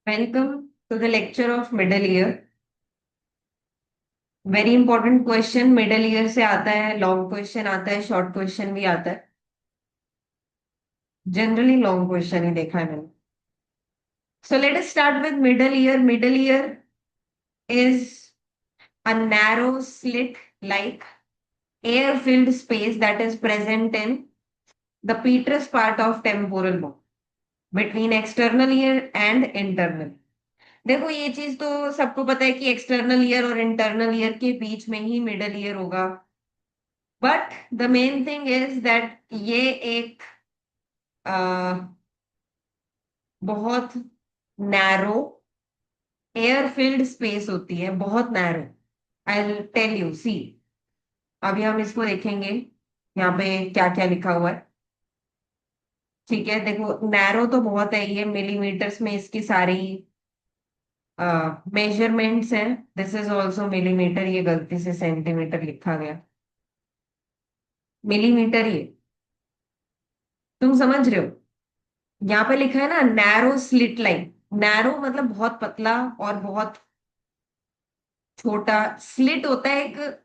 Welcome to the lecture of middle year. Very important question middle ear से आता है, long question आता है, शॉर्ट क्वेश्चन भी आता है। जनरली लॉन्ग क्वेश्चन ही देखा है मैंने। सो let us start with middle ear. Middle ear is a narrow slit like air filled space that is present in the petrous part of temporal bone between external ear and internal। देखो ये चीज तो सबको पता है कि external ear और internal ear के बीच में ही मिडल ईयर होगा। But the main thing is that ये एक बहुत नैरो एयर फिल्ड स्पेस होती है, बहुत narrow. I tell you see. अभी हम इसको देखेंगे यहाँ पे क्या क्या लिखा हुआ है। ठीक है, देखो नैरो तो बहुत है, ये मिलीमीटर्स में इसकी सारी मेजरमेंट्स हैं। दिस इज ऑल्सो मिलीमीटर, ये गलती से सेंटीमीटर लिखा गया, मिलीमीटर ये। तुम समझ रहे हो, यहाँ पे लिखा है ना नैरो स्लिट लाइन। नैरो मतलब बहुत पतला और बहुत छोटा। स्लिट होता है एक,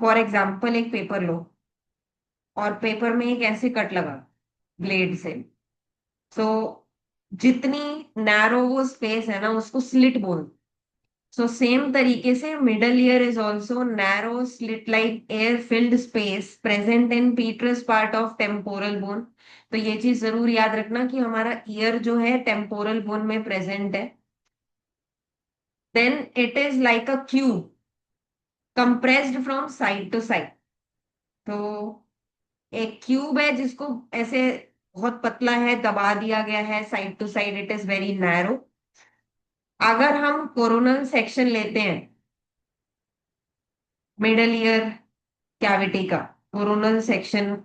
फॉर एग्जाम्पल एक पेपर लो और पेपर में एक ऐसे कट लगा ब्लेड से। सो जितनी नैरो वो स्पेस है ना उसको स्लिट बोल। सो सेम तरीके से middle ear is also narrow slit like air filled space present in petrous part of temporal bone. तो ये चीज जरूर याद रखना कि हमारा ईयर जो है टेम्पोरल बोन में प्रेजेंट है। Then it is like a cube compressed from side to side. तो एक क्यूब है जिसको ऐसे बहुत पतला है, दबा दिया गया है side to side, it is very narrow. अगर हम कोरोनल सेक्शन लेते हैं मिडल ईयर कैविटी का, कोरोनल सेक्शन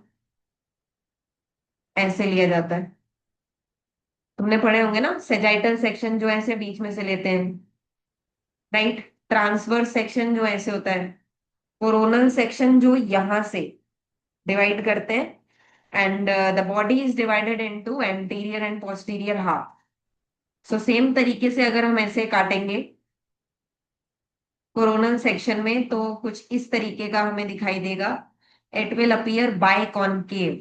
ऐसे लिया जाता है। तुमने पढ़े होंगे ना, सेजाइटल सेक्शन जो ऐसे बीच में से लेते हैं, राइट। ट्रांसवर्स सेक्शन जो ऐसे होता है, कोरोनल सेक्शन जो यहां से डिवाइड करते हैं। And the body is divided into anterior and posterior half. So same तरीके से अगर हम ऐसे काटेंगे कोरोनल सेक्शन में तो कुछ इस तरीके का हमें दिखाई देगा। It will appear biconcave,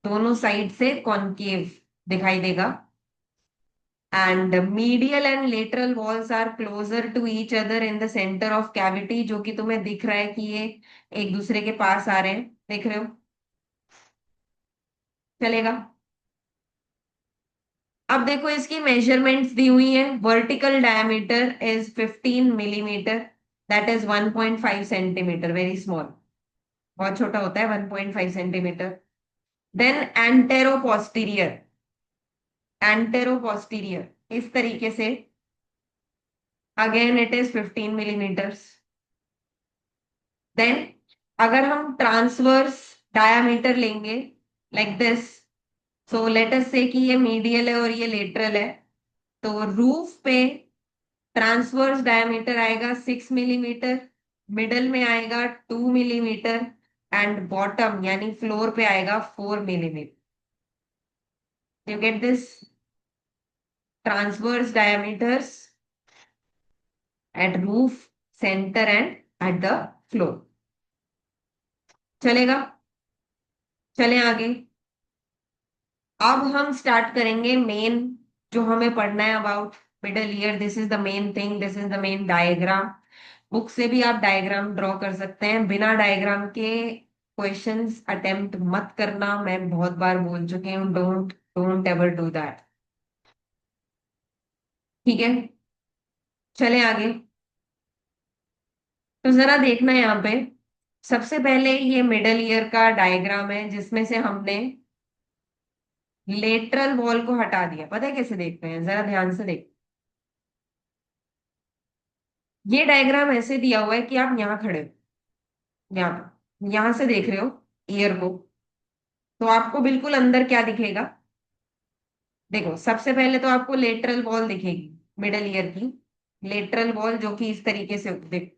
दोनों साइड से कॉनकेव दिखाई देगा। And medial and lateral walls are closer to each other in the centre of cavity, जो कि तुम्हें दिख रहा है कि ये एक दूसरे के पास आ रहे हैं, देख रहे हो? चलेगा। अब देखो इसकी मेजरमेंट्स दी हुई है। Vertical diameter is 15 millimetre, that is 1.5 centimetre, very small, बहुत छोटा होता है 1.5 centimetre. Then antero posterior, antero posterior इस तरीके से, again it is 15 millimetres. Then अगर हम ट्रांसवर्स डायामीटर लेंगे like this, so let us say कि ये मीडियल है और ये लेटरल है, तो रूफ पे ट्रांसवर्स डायमीटर आएगा 6 मिलीमीटर, मिडल में आएगा 2 मिलीमीटर, एंड बॉटम यानी फ्लोर पे आएगा 4 millimetre. You get this? Transverse diameters at roof, centre and at the floor. चलेगा? चलें आगे। अब हम स्टार्ट करेंगे मेन जो हमें पढ़ना है about middle ear. This is the main thing, this is the main diagram. Book से भी आप डायग्राम ड्रॉ कर सकते हैं, बिना डायग्राम के क्वेश्चंस अटेम्प्ट मत करना, मैं बहुत बार बोल चुकी हूँ, don't don't ever do that. ठीक है, चलें आगे। तो जरा देखना यहाँ पे, सबसे पहले ये मिडल ईयर का डायग्राम है जिसमें से हमने लेटरल वॉल को हटा दिया। पता है कैसे देखते हैं? जरा ध्यान से देख। ये डायग्राम ऐसे दिया हुआ है कि आप यहाँ खड़े हो, यहाँ से देख रहे हो ईयर को, तो आपको बिल्कुल अंदर क्या दिखेगा? देखो सबसे पहले तो आपको लेटरल वॉल दिखेगी मिडल ईयर की। लेटरल वॉल जो कि इस तरीके से देख,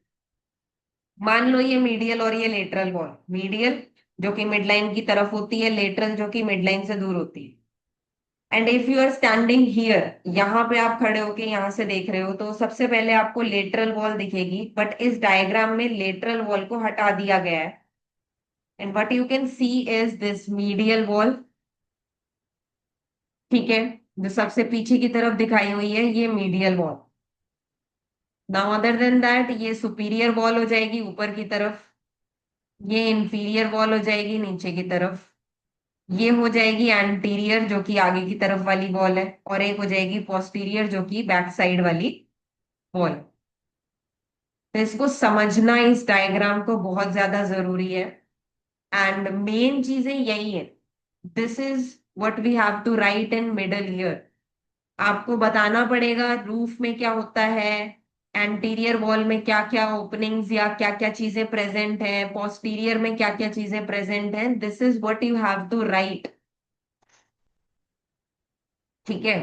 मान लो ये मीडियल और ये लेटरल वॉल। मीडियल जो कि मिडलाइन की तरफ होती है, लेटरल जो कि मिडलाइन से दूर होती है। And if you are standing here, यहाँ पे आप खड़े होके यहाँ से देख रहे हो, तो सबसे पहले आपको लेटरल वॉल दिखेगी, बट इस डायग्राम में लेटरल वॉल को हटा दिया गया है, and what you can C is this medial wall. ठीक है, जो सबसे पीछे की तरफ दिखाई हुई है ये medial wall. Now other than that ये सुपीरियर वॉल हो जाएगी ऊपर की तरफ, ये इंफीरियर वॉल हो जाएगी नीचे की तरफ, ये हो जाएगी एंटीरियर जो कि आगे की तरफ वाली वॉल है, और एक हो जाएगी पोस्टीरियर जो कि बैक साइड वाली वॉल। तो इसको समझना इस डायग्राम को बहुत ज्यादा जरूरी है, एंड मेन चीजें यही है। This is what we have to write in middle ear. आपको बताना पड़ेगा रूफ में क्या होता है, एंटीरियर वॉल में क्या क्या ओपनिंग्स या क्या क्या चीजें प्रेजेंट है, पोस्टीरियर में क्या क्या चीजें प्रेजेंट है। This is what you have to write. ठीक है,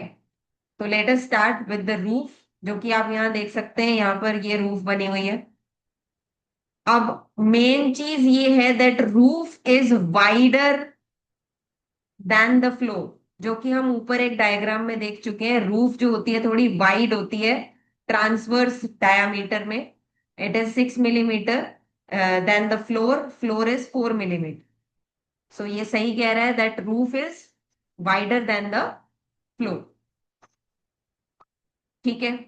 तो let us start with the roof, जो कि आप यहाँ देख सकते हैं, यहाँ पर ये रूफ बनी हुई है। अब मेन चीज ये है that roof is wider than the floor, जो कि हम ऊपर एक डायग्राम में देख चुके हैं। रूफ जो होती है थोड़ी वाइड होती है ट्रांसवर्स डायामीटर में, it is 6 millimetre than the floor, floor is 4 millimetre. So ये सही कह रहा है that roof is wider than the floor. ठीक है,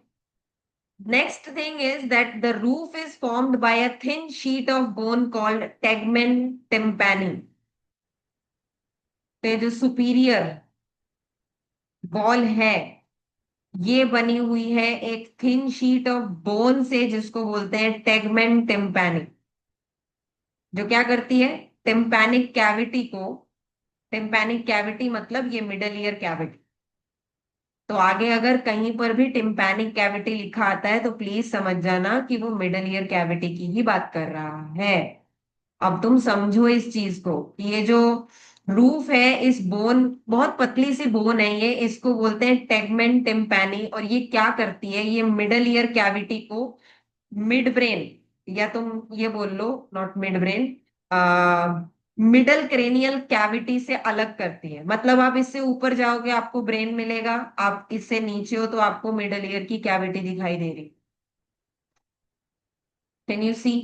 next thing is that the roof is formed by a thin sheet of bone called tegmen tympani। तो ये जो सुपीरियर वॉल है ये बनी हुई है एक थिन शीट ऑफ बोन से, जिसको बोलते हैं टेगमेंट टिम्पैनी, जो क्या करती है टिम्पैनिक कैविटी को, टिम्पैनिक कैविटी मतलब ये मिडल ईयर कैविटी। तो आगे अगर कहीं पर भी टिम्पैनिक कैविटी लिखा आता है तो प्लीज समझ जाना कि वो मिडल ईयर कैविटी की ही बात कर रहा है। अब तुम समझो इस चीज को कि ये जो रूफ है, इस बोन, बहुत पतली सी बोन है ये, इसको बोलते हैं टेगमेंट टिम्पैनी, और ये क्या करती है, ये मिडल ईयर कैविटी को मिड ब्रेन, या तुम ये बोल लो not mid brain, middle cranial cavity से अलग करती है। मतलब आप इससे ऊपर जाओगे आपको ब्रेन मिलेगा, आप इससे नीचे हो तो आपको मिडल ईयर की कैविटी दिखाई दे रही। Can you see?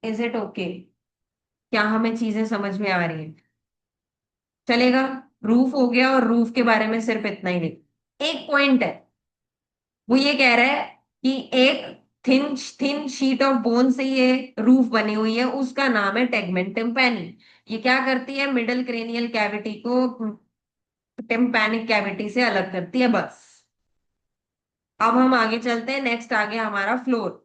Is it okay? क्या हमें चीजें समझ में आ रही हैं? चलेगा। रूफ हो गया, और रूफ के बारे में सिर्फ इतना ही नहीं, एक पॉइंट है, वो ये कह रहा है कि एक thin thin sheet of bone से ये रूफ बनी हुई है, उसका नाम है टेगमेंट टिम्पैनी। ये क्या करती है, मिडल क्रेनियल कैविटी को टिम्पैनिक कैविटी से अलग करती है, बस। अब हम आगे चलते हैं, नेक्स्ट आ गया हमारा फ्लोर।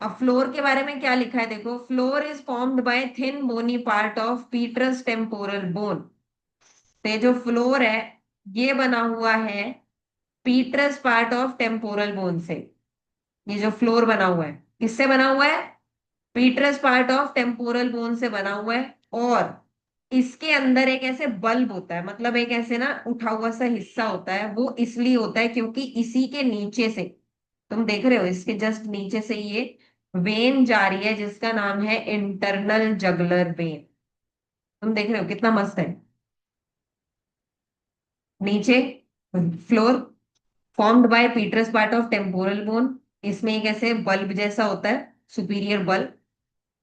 अब फ्लोर के बारे में क्या लिखा है देखो, floor is formed by thin bony part of petrous temporal bone. तो ये जो फ्लोर है ये बना हुआ है petrous part of temporal bone से। ये जो फ्लोर बना हुआ है किससे बना हुआ है, petrous part of temporal bone से बना हुआ है। और इसके अंदर एक ऐसे बल्ब होता है, मतलब एक ऐसे ना उठा हुआ सा हिस्सा होता है, वो इसलिए होता है क्योंकि इसी के नीचे से, तुम देख रहे हो इसके जस्ट नीचे से ये वेन जा रही है जिसका नाम है इंटरनल जगलर वेन। तुम देख रहे हो कितना मस्त है। नीचे floor formed by petrous part of temporal bone, इसमें एक ऐसे बल्ब जैसा होता है, सुपीरियर बल्ब,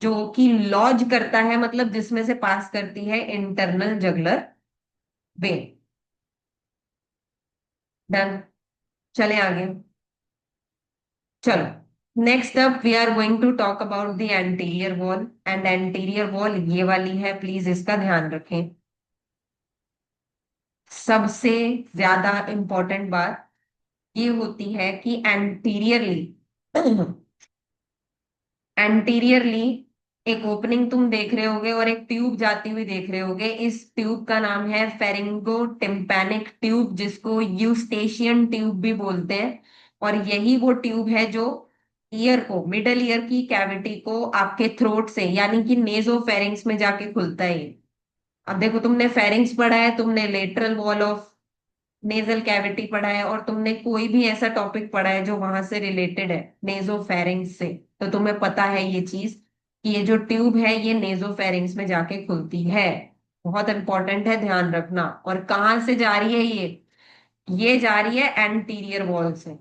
जो कि लॉज करता है, मतलब जिसमें से पास करती है इंटरनल जगलर वेन। डन। चले आगे। चलो next up we are going to talk about the anterior wall, and anterior wall ये वाली है, प्लीज इसका ध्यान रखें। सबसे ज्यादा इंपॉर्टेंट बात ये होती है कि एंटीरियरली एंटीरियरली एक ओपनिंग तुम देख रहे होगे और एक ट्यूब जाती हुई देख रहे होगे। इस ट्यूब का नाम है फेरिंगो टिम्पैनिक ट्यूब, जिसको यूस्टेशियन ट्यूब भी बोलते हैं। और यही वो ट्यूब है जो ईयर को, मिडल ईयर की कैविटी को आपके थ्रोट से यानी कि नेजोफेरिंग्स में जाके खुलता है ये। अब देखो, तुमने फेरिंग्स पढ़ा है, तुमने lateral wall of nasal cavity पढ़ा है, और तुमने कोई भी ऐसा टॉपिक पढ़ा है जो वहां से रिलेटेड है नेजोफेरिंग्स से, तो तुम्हें पता है ये चीज कि ये जो ट्यूब है ये नेजोफेरिंग्स में जाके खुलती है। बहुत इंपॉर्टेंट है, ध्यान रखना। और कहाँ से जा रही है ये जा रही है एंटीरियर वॉल से।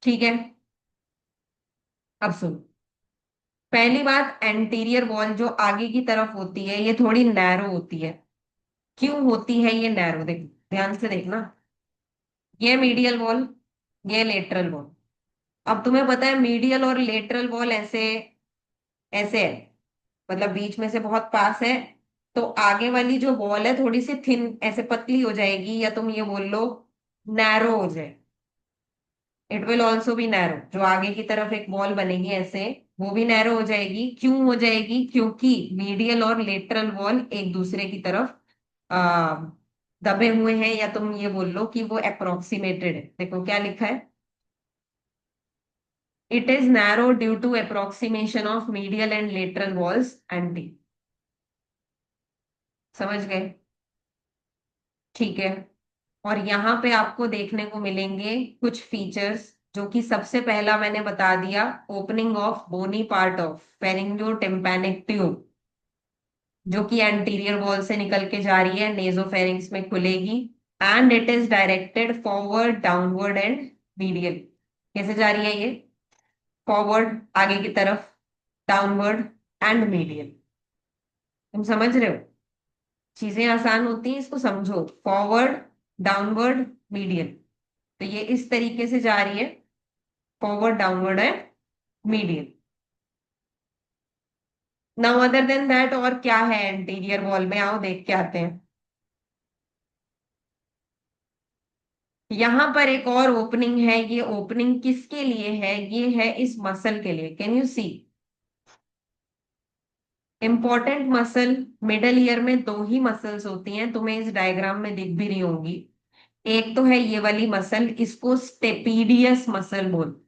ठीक है, अब सुन। पहली बात, एंटीरियर वॉल जो आगे की तरफ होती है ये थोड़ी नैरो होती है। क्यों होती है ये नैरो? देख, ध्यान से देखना। ये मीडियल वॉल, ये लेटरल वॉल। अब तुम्हें पता है मीडियल और लेटरल वॉल ऐसे ऐसे है, मतलब बीच में से बहुत पास है। तो आगे वाली जो वॉल है थोड़ी सी थिन, ऐसे पतली हो जाएगी, या तुम ये बोल लो नैरो हो जाए। It will also be narrow. जो आगे की तरफ एक वॉल बनेगी ऐसे, वो भी नैरो हो जाएगी। क्यों हो जाएगी? क्योंकि मीडियल और लेटरल वॉल एक दूसरे की तरफ आ, दबे हुए हैं, या तुम ये बोल लो कि वो अप्रोक्सीमेटेड है। देखो क्या लिखा है, it is narrow due to approximation of medial and lateral walls एंटी। समझ गए? ठीक है। और यहाँ पे आपको देखने को मिलेंगे कुछ फीचर्स, जो कि सबसे पहला मैंने बता दिया, opening of bony part of pharyngotympanic tube, जो कि एंटीरियर वॉल से निकल के जा रही है, नेजोफेरिंग्स में खुलेगी। And it is directed forward, downward and medial. कैसे जा रही है ये? फॉरवर्ड, आगे की तरफ, डाउनवर्ड एंड मीडियल। तुम समझ रहे हो? चीजें आसान होती हैं, इसको समझो। Forward, downward, medial. तो ये इस तरीके से जा रही है, forward, downward and medial. Now other than that और क्या है इंटीरियर वॉल में, आओ देख के आते हैं। यहां पर एक और ओपनिंग है। ये ओपनिंग किसके लिए है? ये है इस मसल के लिए। Can you see? Important muscle. Middle ear में दो ही मसल्स होती हैं, तुम्हें इस डायग्राम में दिख भी रही होंगी। एक तो है ये वाली मसल, इसको स्टेपीडियस मसल बोल।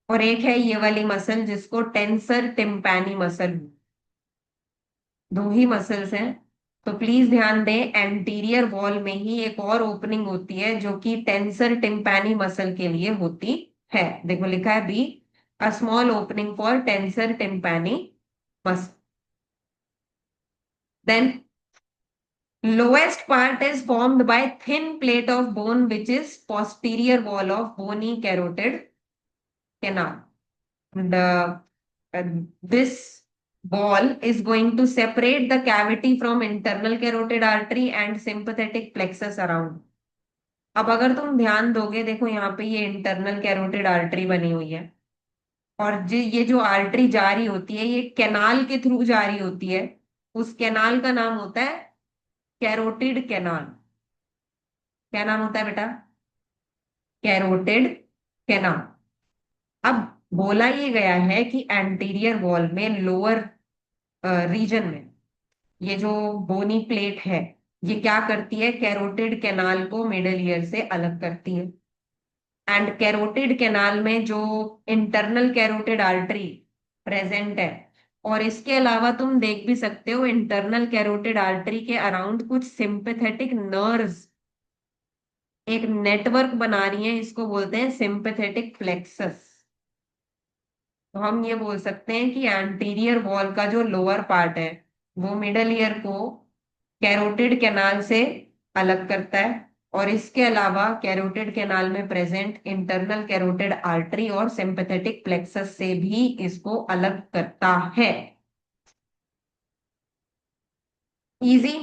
और एक है ये वाली मसल जिसको टेंसर टिम्पैनी मसल। दो ही मसल्स हैं। तो प्लीज ध्यान दें, एंटीरियर वॉल में ही एक और ओपनिंग होती है जो कि टेंसर टिम्पैनी मसल के लिए होती है। देखो लिखा है B, a small opening for tensor tympani muscle. Then lowest part is formed by thin plate of bone which is posterior wall of bony carotid canal. And this wall is going to separate the cavity from internal carotid artery and sympathetic plexus around. अब अगर तुम ध्यान दोगे, देखो यहाँ पे ये internal carotid artery बनी हुई है, और ये जो आर्टरी जा रही होती है ये कैनाल के थ्रू जा रही होती है। उस कैनाल का नाम होता है कैरोटिड कैनाल। क्या नाम होता है बेटा? Carotid canal. अब बोला ये गया है कि एंटीरियर वॉल में लोअर रीजन में ये जो बोनी प्लेट है, ये क्या करती है? कैरोटिड कैनाल को मिडल ईयर से अलग करती है। एंड कैरोटिड कैनाल में जो इंटरनल कैरोटिड आर्टरी प्रेजेंट है, और इसके अलावा तुम देख भी सकते हो इंटरनल कैरोटिड आर्टरी के अराउंड कुछ सिंपैथेटिक नर्व्स एक नेटवर्क बना रही हैं, इसको बोलते हैं सिंपैथेटिक प्लेक्सस। तो हम ये बोल सकते हैं कि एंटीरियर वॉल का जो लोअर पार्ट है वो मिडल ईयर को कैरोटिड कैनाल से अलग करता है, और इसके अलावा कैरोटिड कैनाल में प्रेजेंट इंटरनल कैरोटिड आर्टरी और सिंपैथेटिक प्लेक्सस से भी इसको अलग करता है। इजी।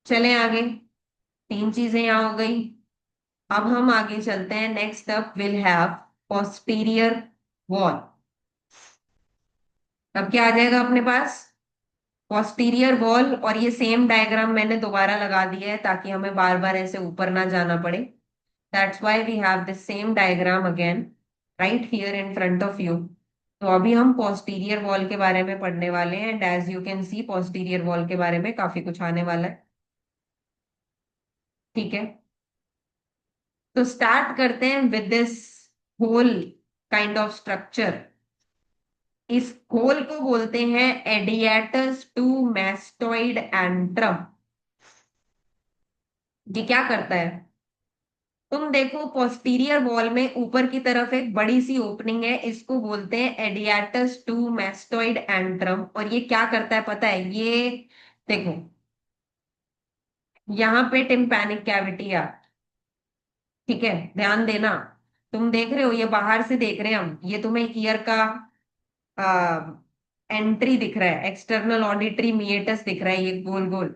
चलें आगे। तीन चीजें यहाँ हो गई। अब हम आगे चलते हैं। Next up will have posterior wall. अब क्या आ जाएगा अपने पास? Posterior wall. और ये सेम डायग्राम मैंने दोबारा लगा दिया है ताकि हमें बार बार ऐसे ऊपर ना जाना पड़े। That's why we have the same diagram again right here in front of you. तो अभी हम पोस्टीरियर वॉल के बारे में पढ़ने वाले हैं, and as you can see posterior wall के बारे में काफी कुछ आने वाला है। ठीक है, तो स्टार्ट करते हैं with this hole kind of structure. इस होल को बोलते हैं एडियाटस टू मैस्टोइड एंट्रम। ये क्या करता है? तुम देखो पोस्टीरियर वॉल में ऊपर की तरफ एक बड़ी सी ओपनिंग है, इसको बोलते हैं एडियाटस टू मैस्टोइड एंट्रम। और ये क्या करता है पता है? ये देखो, यहाँ पे टिम्पैनिक कैविटी है, ठीक है, ध्यान देना। तुम देख रहे हो, ये बाहर से देख रहे हैं हम, ये तुम्हें ईयर का एंट्री दिख रहा है, एक्सटर्नल ऑडिटरी मीएटस दिख रहा है, ये गोल गोल।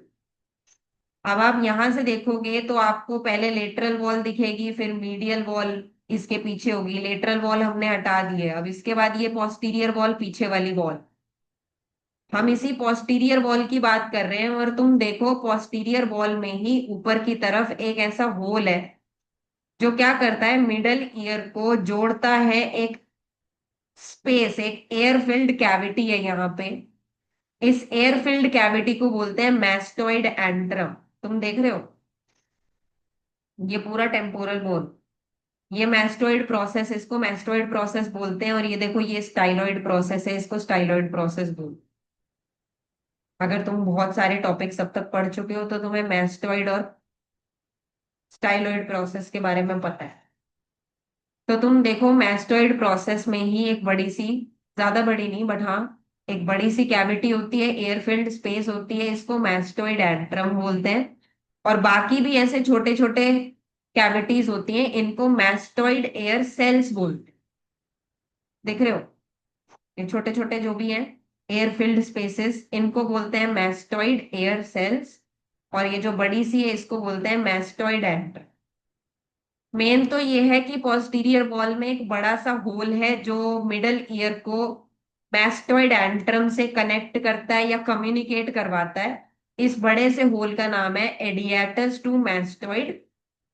अब आप यहां से देखोगे तो आपको पहले लेटरल वॉल दिखेगी, फिर मीडियल वॉल इसके पीछे होगी। लेटरल वॉल हमने हटा दी है, अब इसके बाद ये पोस्टीरियर वॉल, पीछे वाली वॉल। हम इसी पोस्टीरियर वॉल की बात कर रहे हैं। और तुम देखो पोस्टीरियर वॉल में ही ऊपर की तरफ एक ऐसा होल है जो क्या करता है, मिडल ईयर को जोड़ता है। एक स्पेस, एक एयर फिल्ड कैविटी है यहाँ पे। इस एयर फिल्ड कैविटी को बोलते हैं मैस्टोइड एंट्रम। तुम देख रहे हो, ये पूरा टेम्पोरल बोन, ये मैस्टोइड प्रोसेस, इसको मैस्टोइड प्रोसेस बोलते हैं। और ये देखो, ये स्टाइलॉइड प्रोसेस है, इसको स्टाइलॉइड प्रोसेस बोलते हैं। अगर तुम बहुत सारे टॉपिक्स अब तक पढ़ चुके हो तो तुम्हें मैस्टोइड और स्टाइलॉइड प्रोसेस के बारे में पता है। तो तुम देखो मैस्टोइड प्रोसेस में ही एक बड़ी सी, ज्यादा बड़ी नहीं बट हाँ, एक बड़ी सी कैविटी होती है, एयर फिल्ड स्पेस होती है, इसको मैस्टोइड एंट्रम बोलते हैं। और बाकी भी ऐसे छोटे छोटे कैविटीज होती हैं, इनको मैस्टोइड एयर सेल्स बोलते हैं। देख रहे हो, ये छोटे छोटे जो भी हैं एयर फिल्ड स्पेसेस, इनको बोलते हैं मैस्टोइड एयर सेल्स। और ये जो बड़ी सी है इसको बोलते हैं मैस्टोइड एंट्रम। मेन तो ये है कि पोस्टीरियर वॉल में एक बड़ा सा होल है जो मिडल ईयर को मैस्टोइड एंट्रम से कनेक्ट करता है या कम्युनिकेट करवाता है। इस बड़े से होल का नाम है एडियाटस टू मैस्टोइड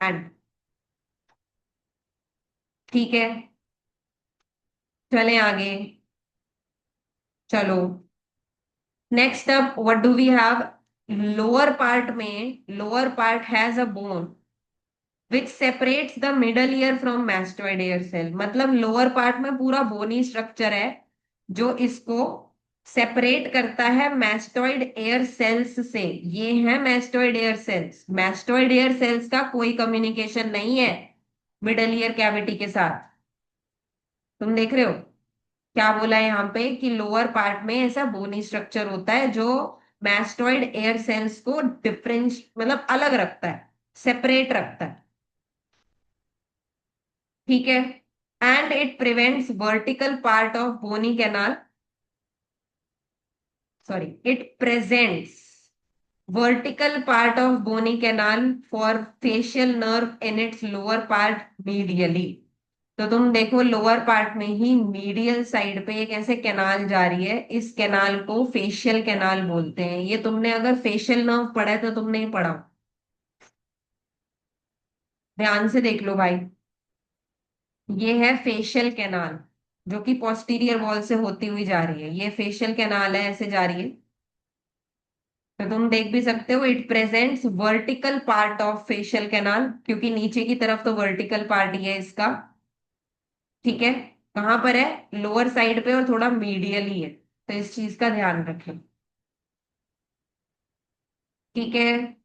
एंड, ठीक है। चलें आगे, चलो। Next up what do we have? Lower part में, lower part has a bone which separates the middle ear from mastoid air cell. मतलब लोअर पार्ट में पूरा बोनी स्ट्रक्चर है जो इसको सेपरेट करता है मैस्टोइड एयर सेल्स से। ये है mastoid air sales. Mastoid air sales का कोई कम्युनिकेशन नहीं है मिडल ईयर कैविटी के साथ। तुम देख रहे हो, क्या बोला है यहाँ पे कि लोअर पार्ट में ऐसा बोनी स्ट्रक्चर होता है जो मैस्टोइड एयर सेल्स को डिफरेंस, मतलब अलग रखता है, सेपरेट रखता है, ठीक है। And it prevents vertical part of bony canal, sorry, it presents vertical part of bony canal for facial nerve in its lower part medially. तो तुम देखो लोअर पार्ट में ही मीडियल साइड पे एक ऐसे कैनाल जा रही है, इस कैनाल को फेशियल कैनाल बोलते हैं। ये तुमने अगर फेशियल नर्व पढ़ा है तो तुमने ही पढ़ा, ध्यान से देख लो भाई। ये है फेशियल कैनाल जो कि पोस्टीरियर वॉल से होती हुई जा रही है, ये फेशियल कैनाल है, ऐसे जा रही है। तो तुम देख भी सकते हो, it presents vertical part of facial canal, क्योंकि नीचे की तरफ तो वर्टिकल पार्ट ही है इसका, ठीक है। कहाँ पर है? लोअर साइड पे और थोड़ा मीडियल ही है, तो इस चीज का ध्यान रखें, ठीक है।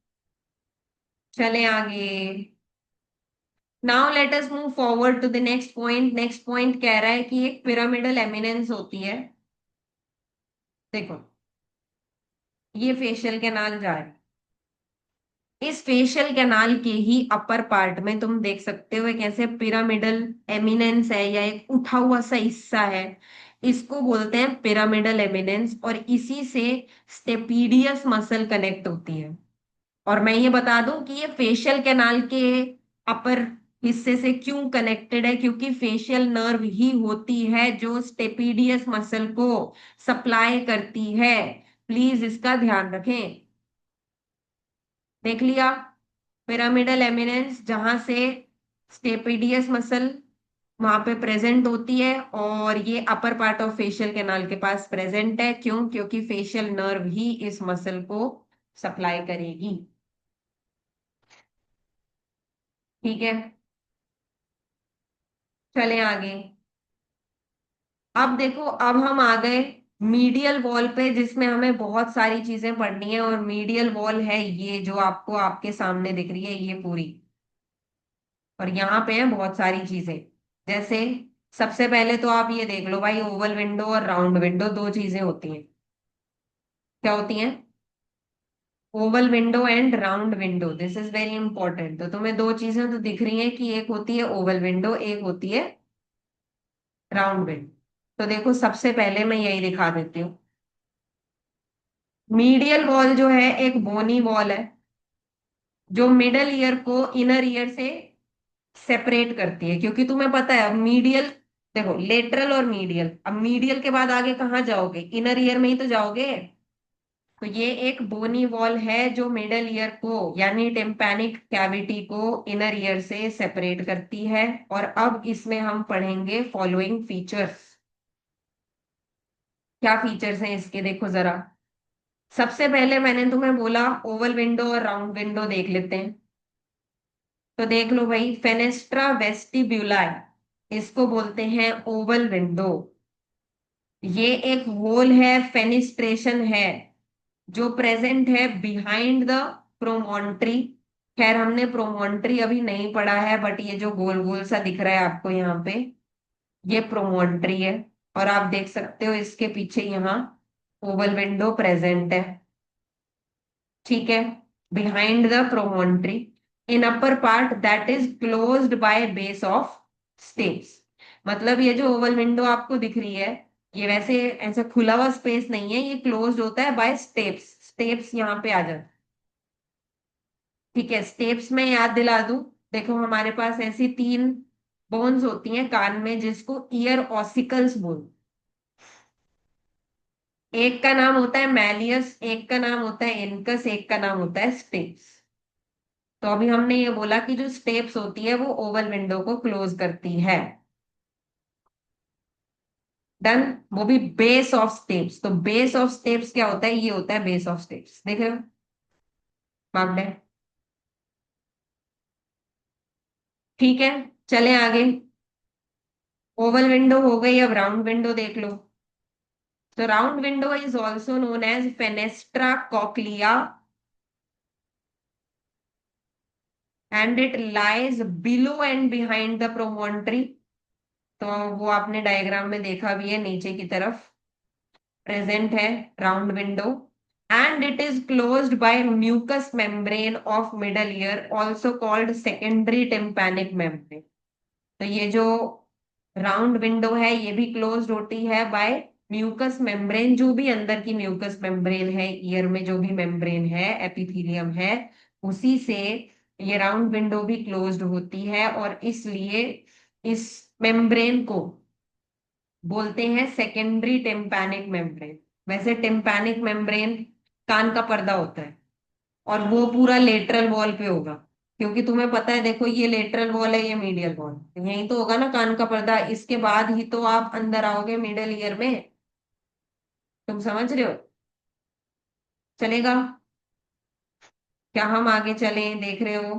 चले आगे। Now let us move forward to the next point. Next point कह रहा है कि एक पिरामिडल एमिनेंस होती है। देखो, ये फेशियल कैनाल जा रही है, इस फेशियल कैनाल के ही अपर पार्ट में तुम देख सकते हो एक ऐसे पिरामिडल एमिनेंस है, या एक उठा हुआ सा हिस्सा है, इसको बोलते हैं पिरामिडल एमिनेंस। और इसी से स्टेपीडियस मसल कनेक्ट होती है। और मैं ये बता दूं कि ये फेशियल कैनाल के अपर हिस्से से क्यों कनेक्टेड है, क्योंकि फेशियल नर्व ही होती है जो स्टेपीडियस मसल को सप्लाई करती है। प्लीज इसका ध्यान रखें। देख लिया, पिरामिडल एमिनेंस जहां से स्टेपिडियस मसल वहां पे प्रेजेंट होती है, और ये upper part of facial canal के पास प्रेजेंट है। क्यों? क्योंकि फेशियल नर्व ही इस मसल को सप्लाई करेगी, ठीक है। चले आगे। अब देखो, अब हम आ गए मीडियल वॉल पे, जिसमें हमें बहुत सारी चीजें पढ़नी है। और मीडियल वॉल है ये जो आपको आपके सामने दिख रही है, ये पूरी। और यहाँ पे है बहुत सारी चीजें। जैसे सबसे पहले तो आप ये देख लो भाई, ओवल विंडो और राउंड विंडो दो चीजें होती हैं। क्या होती हैं? Oval window and round window, this is very important. तो तुम्हें दो चीजें तो दिख रही हैं कि एक होती है ओवल विंडो, एक होती है राउंड विंडो। तो देखो सबसे पहले मैं यही दिखा देती हूँ। मीडियल वॉल जो है एक बोनी वॉल है, जो मिडल ईयर को इनर ईयर से सेपरेट करती है। क्योंकि तुम्हें पता है अब मीडियल, देखो लेटरल और मीडियल, अब मीडियल के बाद आगे कहाँ जाओगे? इनर ईयर में ही तो जाओगे। तो ये एक बोनी वॉल है जो मिडल ईयर को यानी टिम्पैनिक कैविटी को इनर ईयर से सेपरेट करती है। और अब इसमें हम पढ़ेंगे फॉलोइंग फीचर्स। क्या फीचर्स हैं इसके, देखो जरा। सबसे पहले मैंने तुम्हें बोला ओवल विंडो और राउंड विंडो देख लेते हैं। तो देख लो भाई, फेनेस्ट्रा वेस्टिब्यूलाई, इसको बोलते हैं ओवल विंडो। ये एक होल है, फेनिस्ट्रेशन है, जो प्रेजेंट है बिहाइंड द प्रोमोन्ट्री। खैर हमने प्रोमोन्ट्री अभी नहीं पढ़ा है, बट ये जो गोल गोल सा दिख रहा है आपको यहाँ पे, ये प्रोमोन्ट्री है। और आप देख सकते हो इसके पीछे यहाँ ओवल विंडो प्रेजेंट है। ठीक है, behind the promontory in upper part that is closed by base of steps. मतलब ये जो ओवल विंडो आपको दिख रही है, ये वैसे ऐसा खुला हुआ स्पेस नहीं है, ये क्लोज्ड होता है बाय स्टेप्स। स्टेप्स यहाँ पे आ जाते। ठीक है, स्टेप्स में याद दिला दूं। देखो हमारे पास ऐसी तीन बोन्स होती हैं कान में, जिसको ईयर ऑसिकल्स बोल। एक का नाम होता है मैलियस, एक का नाम होता है इनकस, एक का नाम होता है स्टेप्स। तो अभी हमने ये बोला कि जो स्टेप्स होती है वो ओवल विंडो को क्लोज करती है। डन। वो भी बेस ऑफ स्टेप्स। तो बेस ऑफ स्टेप्स क्या होता है? ये होता है बेस ऑफ स्टेप्स, देख रहे हो? मार्क्ड है। ठीक है, चले आगे। ओवल विंडो हो गई, अब राउंड विंडो देख लो। तो round window is also known as fenestra cochlea and it lies below and behind the promontory. तो वो आपने डायग्राम में देखा भी है, नीचे की तरफ प्रेजेंट है round window. And it is closed by mucous membrane of middle ear, also called secondary tympanic membrane. तो ये जो राउंड विंडो है ये भी क्लोज्ड होती है बाय म्यूकस मेम्ब्रेन। जो भी अंदर की म्यूकस मेम्ब्रेन है, ईयर में जो भी मेम्ब्रेन है, एपिथेलियम है, उसी से ये राउंड विंडो भी क्लोज्ड होती है। और इसलिए इस मेम्ब्रेन को बोलते हैं सेकेंडरी टिम्पैनिक मेम्ब्रेन। वैसे टिम्पैनिक मेम्ब्रेन कान का पर्दा होता है, और वो पूरा लेटरल वॉल पे होगा। क्योंकि तुम्हें पता है, देखो ये लेटरल वॉल है, ये मीडियल वॉल, यही तो होगा ना कान का पर्दा। इसके बाद ही तो आप अंदर आओगे मिडिल ईयर में। तुम समझ रहे हो? चलेगा? क्या हम आगे चलें, देख रहे हो?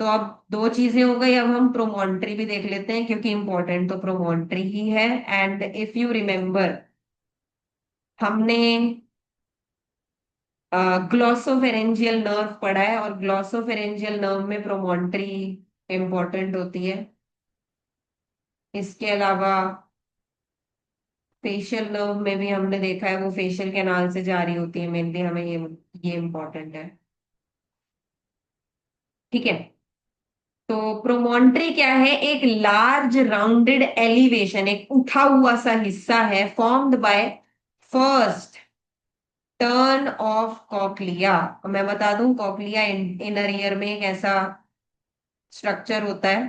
तो अब दो चीजें हो गई, अब हम प्रोमोन्ट्री भी देख लेते हैं, क्योंकि इंपॉर्टेंट तो प्रोमोन्ट्री ही है। एंड इफ यू रिमेम्बर, हमने ग्लॉसोफेरेंजियल नर्व पढ़ा है, और ग्लॉसोफेरेंजियल नर्व में प्रोमोन्ट्री इंपॉर्टेंट होती है। इसके अलावा फेशियल नर्व में भी हमने देखा है, वो फेशियल कैनाल से जारी होती है मेनली, हमें ये इंपॉर्टेंट है। ठीक है, तो प्रोमोन्ट्री क्या है? एक लार्ज राउंडेड एलिवेशन, एक उठा हुआ सा हिस्सा है, formed by first turn off cochlea. मैं बता दूं, कॉक्लिया इनर ईयर में एक ऐसा स्ट्रक्चर होता है,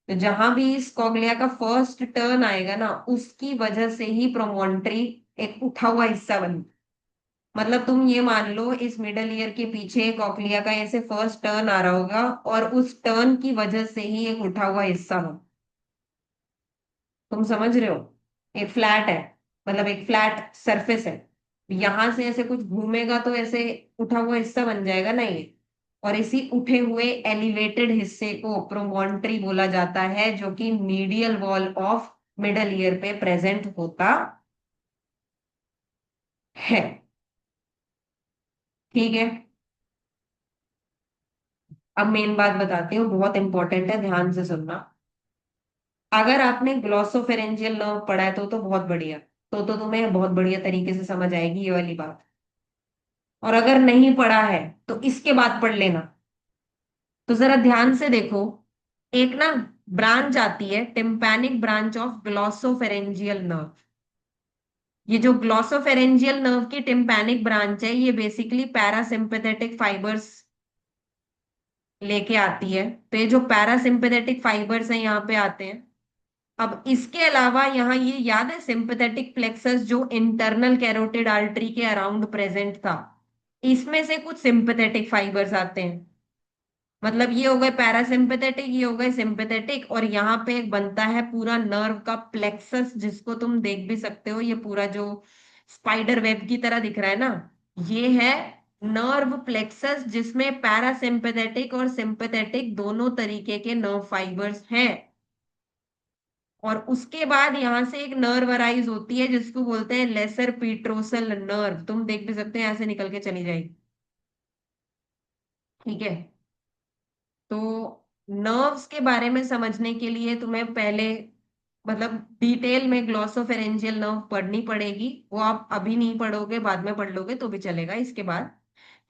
तो जहां भी इस कॉग्लिया का फर्स्ट टर्न आएगा ना, उसकी वजह से ही प्रोमोन्ट्री एक उठा हुआ हिस्सा बन। मतलब तुम ये मान लो, इस मिडल ईयर के पीछे कॉक्लिया का ऐसे फर्स्ट टर्न आ रहा होगा, और उस टर्न की वजह से ही एक उठा हुआ हिस्सा हो। तुम समझ रहे हो? एक फ्लैट है, मतलब एक फ्लैट सरफेस है, यहां से ऐसे कुछ घूमेगा तो ऐसे उठा हुआ हिस्सा बन जाएगा ना ये। और इसी उठे हुए एलिवेटेड हिस्से को प्रोमोन्ट्री बोला जाता है, जो कि medial wall of middle year पे प्रेजेंट होता है। ठीक है, अब मेन बात बताती हूँ, बहुत इंपॉर्टेंट है, ध्यान से सुनना। अगर आपने ग्लॉसोफेरेंजियल नर्व पढ़ा है तो बहुत बढ़िया, तो तुम्हें बहुत बढ़िया तरीके से समझ आएगी ये वाली बात। और अगर नहीं पढ़ा है तो इसके बाद पढ़ लेना। तो जरा ध्यान से देखो, एक ना ब्रांच आती है, tympanic branch of glossopharyngeal nerve. ये जो ग्लॉसोफेरेंजियल नर्व की टिम्पैनिक ब्रांच है, ये बेसिकली पैरासिम्पथेटिक फाइबर्स लेके आती है। तो ये जो पैरासिम्पथेटिक फाइबर्स हैं यहाँ पे आते हैं। अब इसके अलावा यहाँ ये याद है, सिंपैथेटिक प्लेक्सस जो इंटरनल कैरोटिड आर्टरी के अराउंड प्रेजेंट था, इसमें से कुछ सिंपैथेटिक फाइबर्स आते हैं। मतलब ये हो गए पैरासिम्पथेटिक, ये हो गए सिंपैथेटिक, और यहाँ पे एक बनता है पूरा नर्व का प्लेक्सस, जिसको तुम देख भी सकते हो, ये पूरा जो स्पाइडर वेब की तरह दिख रहा है ना, ये है नर्व प्लेक्सस, जिसमें पैरासिम्पथेटिक और सिंपैथेटिक दोनों तरीके के नर्व फाइबर्स हैं। और उसके बाद यहां से एक नर्व अराइज होती है जिसको बोलते हैं लेसर पीट्रोसल नर्व, तुम देख भी सकते हैं, ऐसे निकल के चली जाएगी। ठीक है। तो नर्व्स के बारे में समझने के लिए तुम्हें पहले, मतलब डिटेल में ग्लॉसोफेरेंजियल नर्व पढ़नी पड़ेगी। वो आप अभी नहीं पढ़ोगे, बाद में पढ़ लोगे तो भी चलेगा इसके बाद,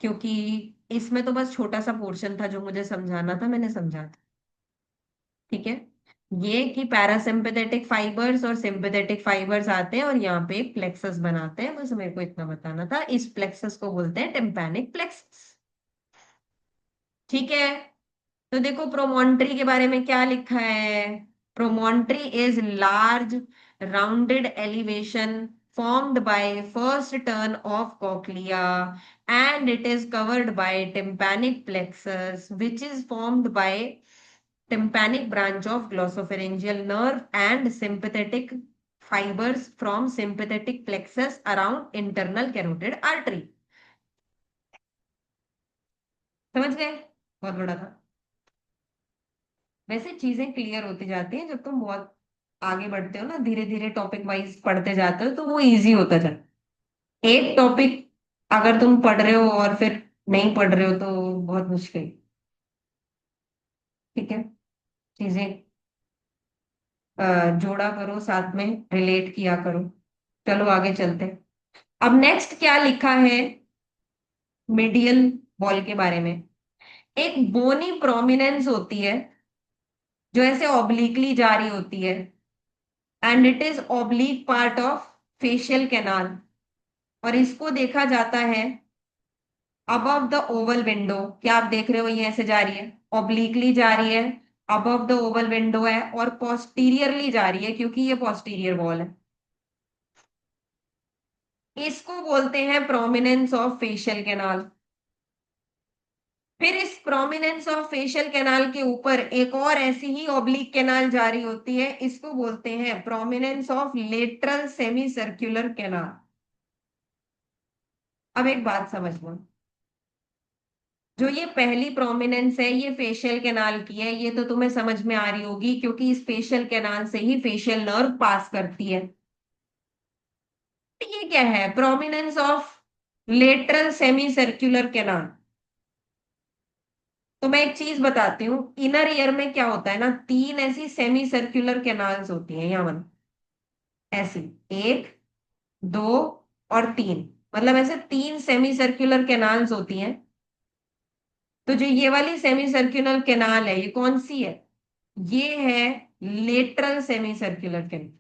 क्योंकि इसमें तो बस छोटा सा पोर्शन था जो मुझे समझाना था, मैंने समझा था। ठीक है। ये कि पैरासिम्पथेटिक फाइबर्स और सिंपथेटिक फाइबर्स आते हैं और यहाँ पे एक प्लेक्सस बनाते हैं, बस मेरे को इतना बताना था। इस प्लेक्सस को बोलते हैं टिम्पैनिक प्लेक्सस। ठीक है। तो देखो प्रोमोन्ट्री के बारे में क्या लिखा है। Promontory is large rounded elevation formed by first turn of cochlea, and it is covered by tympanic plexus, which is formed by tympanic branch of glossopharyngeal nerve and sympathetic fibers from sympathetic plexus around internal carotid artery। समझ गए, बहुत बड़ा था। वैसे चीजें clear होती जाती हैं जब तुम बहुत आगे बढ़ते हो ना, धीरे धीरे टॉपिक वाइज पढ़ते जाते हो तो वो इजी होता जाता है। एक टॉपिक अगर तुम पढ़ रहे हो और फिर नहीं पढ़ रहे हो तो बहुत मुश्किल। ठीक है। चीजें जोड़ा करो, साथ में रिलेट किया करो। चलो आगे चलते हैं। अब नेक्स्ट क्या लिखा है मीडियल वॉल के बारे में। एक बोनी प्रोमिनेंस होती है जो ऐसे ऑब्लिकली जा रही होती है, and it is oblique part of facial canal. और इसको देखा जाता है अबव द ओवल विंडो। क्या आप देख रहे हो, ये ऐसे जा रही है, ऑब्लिकली जा रही है, अबव द ओवल विंडो है, और पोस्टीरियरली जा रही है क्योंकि ये पोस्टीरियर वॉल है। इसको बोलते हैं प्रोमिनेंस ऑफ फेशियल कैनाल। फिर इस प्रोमिनेंस ऑफ फेशियल कैनाल के ऊपर एक और ऐसी ही ऑब्लिक कैनाल जारी होती है, इसको बोलते हैं prominence of lateral semi circular canal. अब एक बात समझ लो, जो ये पहली प्रोमिनेंस है ये फेशियल कैनाल की है, ये तो तुम्हें समझ में आ रही होगी क्योंकि इस फेशियल कैनाल से ही फेशियल नर्व पास करती है। तो ये क्या है, prominence of lateral semi circular canal. तो मैं एक चीज बताती हूँ, इनर ईयर में क्या होता है ना, तीन ऐसी सेमी सर्कुलर कैनाल्स होती हैं यहाँ पर, ऐसी, एक, दो और तीन। मतलब ऐसे तीन सेमी सर्कुलर कैनाल्स होती हैं। तो जो ये वाली सेमी सर्कुलर कैनाल है, ये कौन सी है, ये है lateral semi circular canal.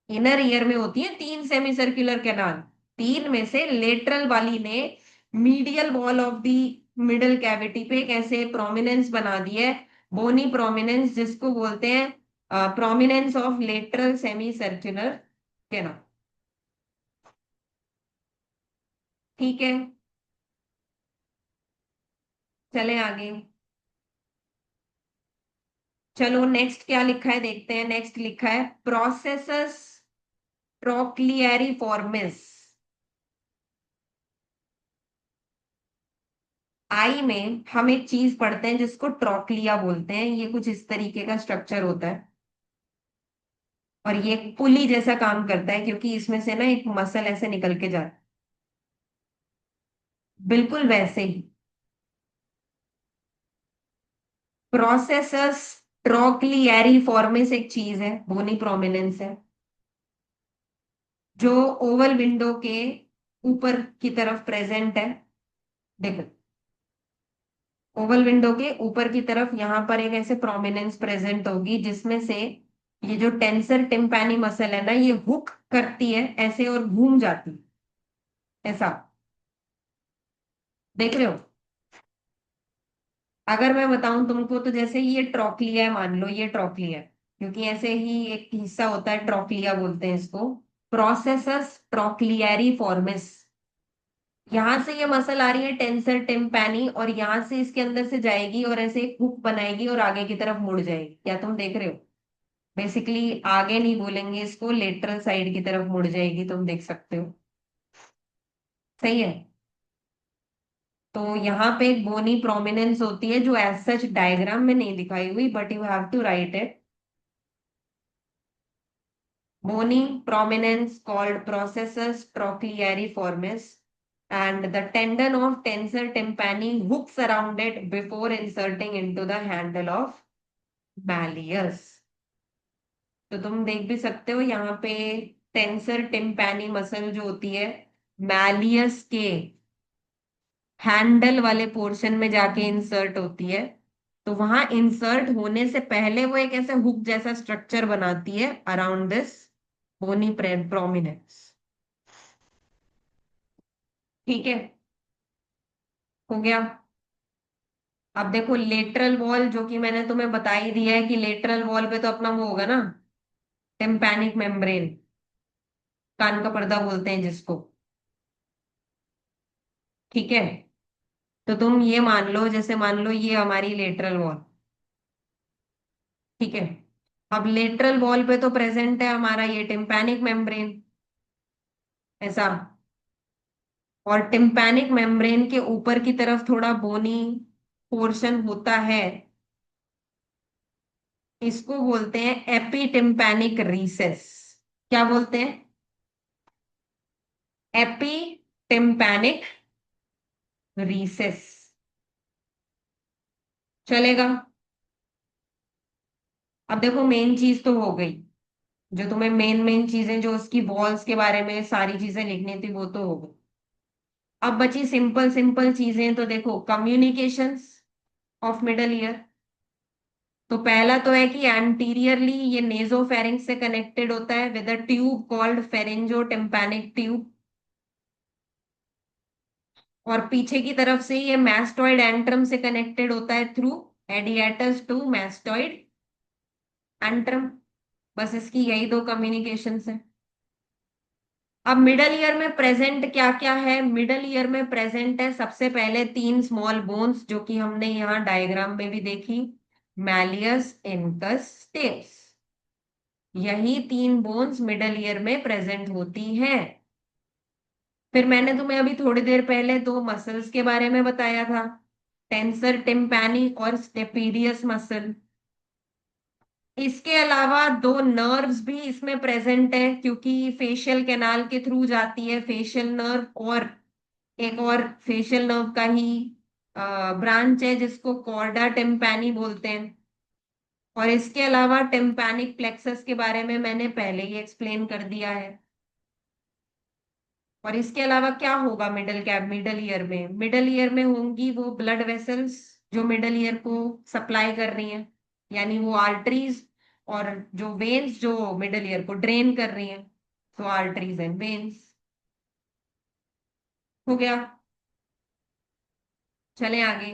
Inner ear में होती है तीन सेमी सर्कुलर कैनाल, तीन में से लेटरल वाली ने medial wall of the middle cavity पे एक ऐसे प्रोमिनेंस बना दी है, बोनी प्रोमिनेंस, जिसको बोलते हैं prominence of lateral semi circular canal. ठीक है। चले आगे। चलो नेक्स्ट क्या लिखा है देखते हैं। नेक्स्ट लिखा है प्रोसेसस ट्रोक्लियरी फॉर्मिस। आई में हम एक चीज पढ़ते हैं जिसको ट्रोक्लिया बोलते हैं, ये कुछ इस तरीके का स्ट्रक्चर होता है, और ये एक पुली जैसा काम करता है क्योंकि इसमें से ना एक मसल ऐसे निकल के जाता है, बिल्कुल वैसे ही। प्रोसेसस ट्रोक्लियरी फॉर्मिस एक चीज है, बोनी प्रोमिनेंस है, जो ओवल विंडो के ऊपर की तरफ प्रेजेंट है। देखो, ओवल विंडो के ऊपर की तरफ यहाँ पर एक ऐसे प्रोमिनेंस प्रेजेंट होगी जिसमें से ये जो टेंसर टिम्पैनी मसल है ना, ये हुक करती है ऐसे और घूम जाती है ऐसा। देख रहे हो? अगर मैं बताऊं तुमको तो जैसे ये ट्रोक्लिया है, मान लो ये ट्रोक्लिया है, क्योंकि ऐसे ही एक हिस्सा होता है, ट्रोक्लिया बोलते हैं इसको। प्रोसेसस ट्रोक्लियरी फॉर्मिस, यहां से ये मसल आ रही है टेंसर टिम्पैनी, और यहां से इसके अंदर से जाएगी और ऐसे एक हुक बनाएगी और आगे की तरफ मुड़ जाएगी। क्या तुम देख रहे हो? बेसिकली आगे नहीं बोलेंगे इसको, लेटरल साइड की तरफ मुड़ जाएगी, तुम देख सकते हो। सही है। तो यहाँ पे एक बोनी प्रोमिनेंस होती है जो एज सच डायग्राम में नहीं दिखाई हुई, but you have to write it. Bony prominence called processus trochleariformis, and the tendon of tensor tympani hooks around it before inserting into the handle of malleus। तो तुम देख भी सकते हो यहाँ पे टेंसर टिम्पैनी मसल जो होती है, मैलियस के हैंडल वाले पोर्शन में जाके इंसर्ट होती है। तो वहां इंसर्ट होने से पहले वो एक ऐसे हुक जैसा स्ट्रक्चर बनाती है अराउंड दिस बोनी प्रोमिनेंस। ठीक है, हो गया। अब देखो लेटरल वॉल, जो कि मैंने तुम्हें बता ही दिया है कि लेटरल वॉल पे तो अपना वो होगा ना, टिम्पैनिक मेम्ब्रेन, कान का पर्दा बोलते हैं जिसको। ठीक है, तो तुम ये मान लो, जैसे मान लो ये हमारी लेटरल वॉल। ठीक है, अब लेटरल वॉल पे तो प्रेजेंट है हमारा ये टिम्पैनिक मेम्ब्रेन ऐसा, और टिम्पैनिक मेम्ब्रेन के ऊपर की तरफ थोड़ा बोनी पोर्शन होता है, इसको बोलते हैं एपीटिम्पैनिक रीसेस। क्या बोलते हैं? एपीटिम्पैनिक रीसेस। चलेगा? अब देखो मेन चीज तो हो गई, जो तुम्हें मेन मेन चीजें जो उसकी वॉल्स के बारे में सारी चीजें लिखनी थी वो तो हो गई। अब बची सिंपल सिंपल चीजें, तो देखो कम्युनिकेशंस ऑफ मिडल ईयर। तो पहला तो है कि एंटीरियरली ये नेजोफेरिंक्स से कनेक्टेड होता है with a tube called pharyngotympanic tube, और पीछे की तरफ से ये मैस्टॉइड एंट्रम से कनेक्टेड होता है थ्रू एडिएटस टू मैस्टॉइड एंट्रम। बस इसकी यही दो कम्युनिकेशंस है। अब मिडल ईयर में प्रेजेंट क्या क्या है? मिडल ईयर में प्रेजेंट है सबसे पहले तीन स्मॉल बोन्स, जो कि हमने यहाँ डायग्राम में भी देखी, मैलियस, इनकस, स्टेप्स। यही तीन बोन्स मिडल ईयर में प्रेजेंट होती हैं। फिर मैंने तुम्हें अभी थोड़ी देर पहले दो मसल्स के बारे में बताया था, टेंसर टिम्पैनी और स्टेपीडियस मसल। इसके अलावा दो नर्व्स भी इसमें प्रेजेंट है, क्योंकि फेशियल कैनाल के थ्रू जाती है, फेशियल नर्व, और एक और फेशियल नर्व का ही ब्रांच है जिसको कॉर्डा टिम्पैनी बोलते हैं। और इसके अलावा टिम्पैनिक प्लेक्सस के बारे में मैंने पहले ही एक्सप्लेन कर दिया है। और इसके अलावा क्या होगा मिडल कैप, मिडल ईयर में, मिडल ईयर में होंगी वो ब्लड वेसल्स जो मिडल ईयर को सप्लाई कर रही हैं, यानी वो आर्टरीज, और जो वेन्स जो मिडल ईयर को ड्रेन कर रही हैं, तो आर्टरीज एंड वेन्स। हो गया? चले आगे।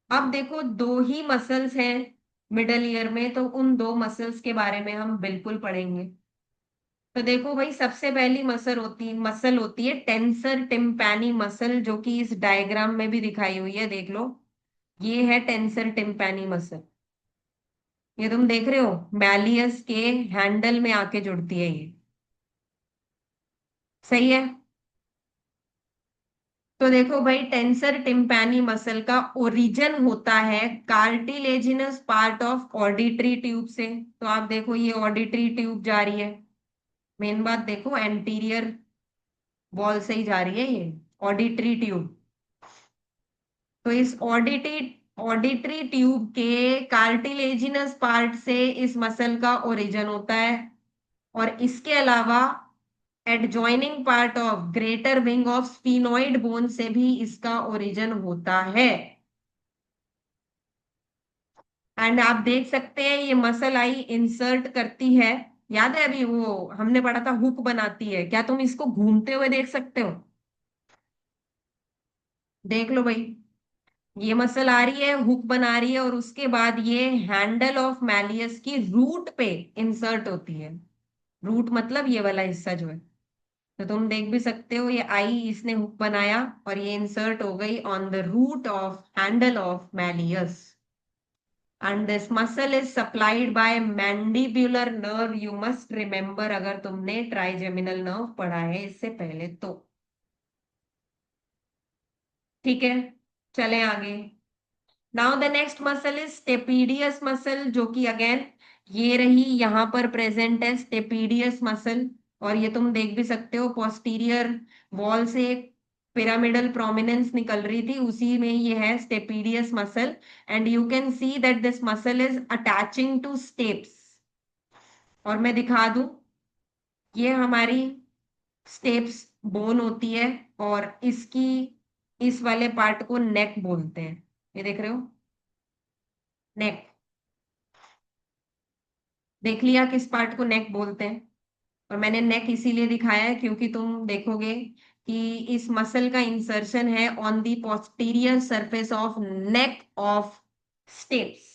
अब देखो दो ही मसल्स हैं मिडल ईयर में, तो उन दो मसल्स के बारे में हम बिल्कुल पढ़ेंगे। तो देखो भाई, सबसे पहली मसल होती है टेंसर टिम्पैनी मसल, जो कि इस डायग्राम में भी दिखाई हुई है, देख लो। ये है टेंसर टिम्पैनी मसल, ये तुम देख रहे हो, मैलियस के हैंडल में आके जुड़ती है ये। सही है। तो देखो भाई, टेंसर टिम्पैनी मसल का ओरिजिन होता है cartilaginous part of auditory tube से। तो आप देखो ये ऑडिटरी ट्यूब जा रही है, मेन बात देखो एंटीरियर वॉल से ही जा रही है ये ऑडिटरी ट्यूब। तो इस ऑडिटरी ऑडिटरी ट्यूब के कार्टिलेजिनस पार्ट से इस मसल का ओरिजिन होता है, और इसके अलावा adjoining part of greater wing of sphenoid bone से भी इसका ओरिजिन होता है। एंड आप देख सकते हैं ये मसल आई इंसर्ट करती है। याद है अभी वो हमने पढ़ा था हुक बनाती है, क्या तुम इसको घूमते हुए देख सकते हो? देख लो भाई, ये मसल आ रही है, हुक बना रही है, और उसके बाद ये हैंडल ऑफ मैलियस की रूट पे इंसर्ट होती है। रूट मतलब ये वाला हिस्सा जो है। तो तुम देख भी सकते हो, ये आई इसने हुक बनाया और ये इंसर्ट हो गई on the root of handle of malleus. And this muscle is supplied by mandibular nerve, you must remember, अगर तुमने ट्राइजेमिनल नर्व पढ़ा है इससे पहले तो। ठीक है, चलें आगे। Now the next muscle is stapedius muscle, जो कि अगेन ये रही यहां पर प्रेजेंट है स्टेपीडियस मसल। और ये तुम देख भी सकते हो, पोस्टीरियर वॉल से एक पिरामिडल प्रोमिनेंस निकल रही थी, उसी में ये है stapedius muscle. And you can see that this muscle is attaching two steps. और मैं दिखा दूं, ये हमारी स्टेप्स बोन होती है, और इसकी इस वाले पार्ट को नेक बोलते हैं। ये देख रहे हो, नेक। देख लिया किस पार्ट को नेक बोलते हैं। और मैंने नेक इसीलिए दिखाया है क्योंकि तुम देखोगे कि इस मसल का इंसर्शन है on the posterior surface of neck of steps.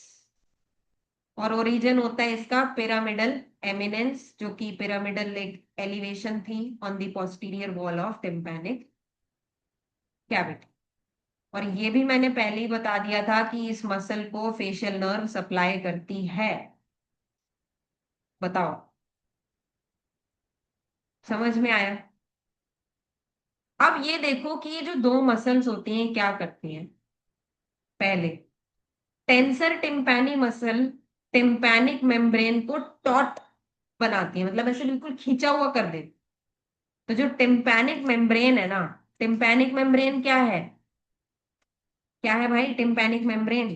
और ओरिजिन होता है इसका पिरामिडल एमिनेंस, जो कि पिरामिडल एक एलिवेशन थी on the posterior wall of tympanic cavity. और ये भी मैंने पहले ही बता दिया था कि इस मसल को फेशियल नर्व सप्लाई करती है। बताओ, समझ में आया? अब ये देखो कि ये जो दो मसल्स होती हैं क्या करती हैं। पहले, tensor tympani muscle tympanic membrane को टॉट बनाती है, मतलब ऐसे बिल्कुल खींचा हुआ कर देती। तो जो टिम्पैनिक मेम्ब्रेन है ना, टिम्पैनिक मेम्ब्रेन क्या है? क्या है भाई टिम्पैनिक मेम्ब्रेन?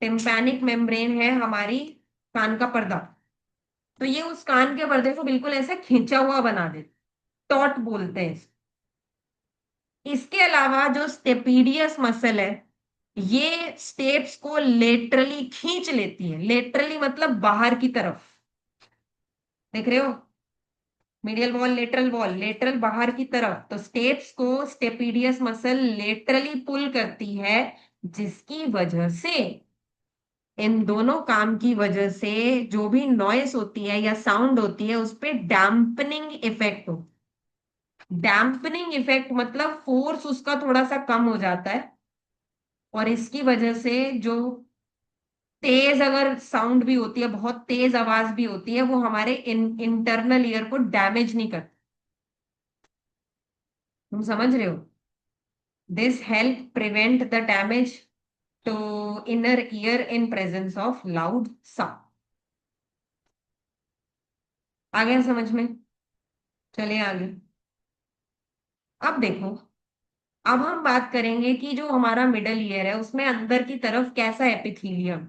टिम्पैनिक मेम्ब्रेन है हमारी कान का पर्दा। तो ये उस कान के पर्दे को बिल्कुल ऐसे खींचा हुआ बना देती, टॉट बोलते हैं इसको। इसके अलावा जो स्टेपीडियस मसल है, ये स्टेप्स को लेटरली खींच लेती है। लेटरली मतलब बाहर की तरफ। देख रहे हो, medial wall lateral wall, lateral बाहर की तरफ। तो स्टेप्स को स्टेपीडियस मसल लेटरली पुल करती है, जिसकी वजह से, इन दोनों काम की वजह से, जो भी नॉइस होती है या साउंड होती है उस पे डैम्पनिंग इफेक्ट हो। डैम्पनिंग इफेक्ट मतलब फोर्स उसका थोड़ा सा कम हो जाता है, और इसकी वजह से जो तेज अगर साउंड भी होती है, बहुत तेज आवाज भी होती है, वो हमारे इंटरनल ईयर को डैमेज नहीं करती। तुम समझ रहे हो? This help prevent the damage to inner ear in presence of loud sound. आ गया समझ में? चलिए आगे। अब देखो, अब हम बात करेंगे कि जो हमारा मिडल ईयर है उसमें अंदर की तरफ कैसा एपिथीलियम।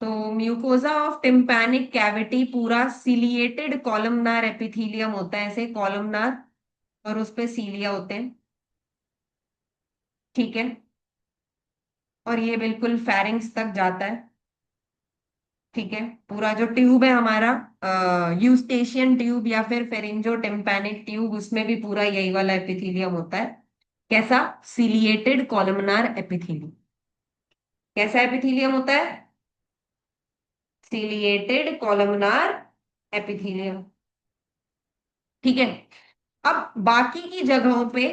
तो म्यूकोजा ऑफ टिम्पैनिक कैविटी पूरा सिलिएटेड कॉलमनार एपिथीलियम होता है, ऐसे कॉलमनार, और उस पे सीलिया होते हैं। ठीक है, और ये बिल्कुल फेरिंग्स तक जाता है। ठीक है, पूरा जो ट्यूब है हमारा, यूस्टेशियन ट्यूब या फिर फेरिंजो टिम्पैनिक ट्यूब, उसमें भी पूरा यही वाला एपिथीलियम होता है। कैसा? Ciliated columnar epithelium. कैसा एपिथीलियम होता है? Ciliated columnar epithelium. ठीक है, अब बाकी की जगहों पे,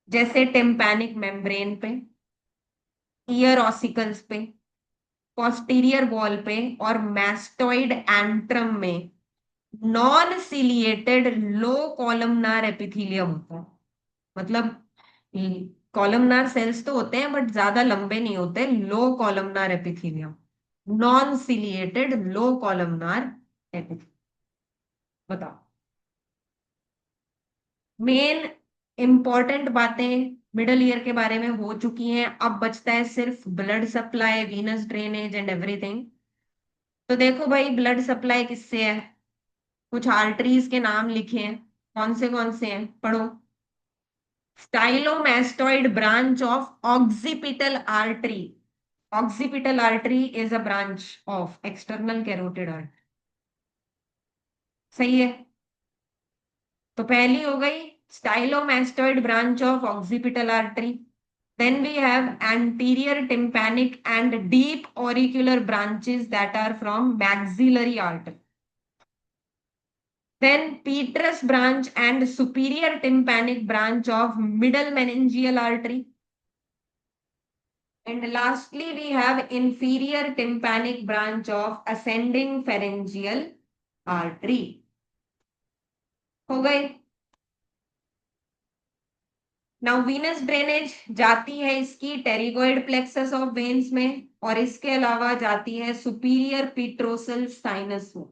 जैसे टिम्पैनिक मेम्ब्रेन पे, ईयर ऑसिकल्स पे, पोस्टीरियर वॉल पे, और मैस्टॉइड एंट्रम में नॉन सिलिएटेड लो कॉलमनार एपिथीलियम होता है। मतलब कॉलमनार सेल्स तो होते हैं बट ज्यादा लंबे नहीं होते, लो कॉलमनार एपिथीलियम, नॉन सिलिएटेड लो कॉलमनार एपिथीलियम। बताओ, मेन इंपॉर्टेंट बातें मिडल ईयर के बारे में हो चुकी हैं। अब बचता है सिर्फ blood supply, Venus drainage and everything. तो देखो भाई, ब्लड सप्लाई किससे है? कुछ आर्टरीज के नाम लिखे हैं, कौन से हैं, पढ़ो। Stylomastoid branch of occipital artery. Occipital artery is a branch of external carotid artery. सही है। तो पहली हो गई stylomastoid branch of occipital artery. Then we have anterior tympanic and deep auricular branches that are from maxillary artery. Then petrous branch and superior tympanic branch of middle meningeal artery. And lastly, we have inferior tympanic branch of ascending pharyngeal artery. हो गए। Now Venus drainage जाती है इसकी pterygoid plexus of veins में, और इसके अलावा जाती है सुपीरियर पीट्रोसल साइनस में।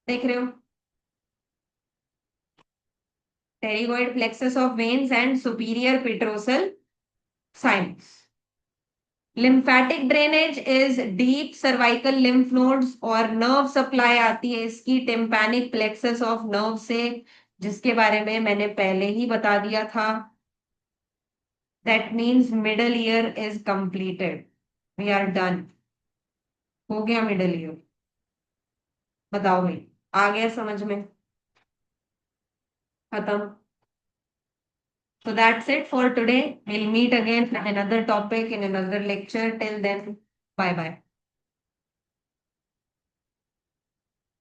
देख रहे हो? Pterygoid plexus of veins and superior petrosal sinus. Lymphatic drainage is deep cervical lymph nodes, और नर्व सप्लाई आती है इसकी टिम्पैनिक प्लेक्सस ऑफ नर्व से, जिसके बारे में मैंने पहले ही बता दिया था। That means middle ear is completed, we are done. हो गया मिडल ईयर। बताओ भाई, आ गया समझ में? खत्म। So that's it for today. We'll meet again in another topic in another lecture. Till then, bye bye.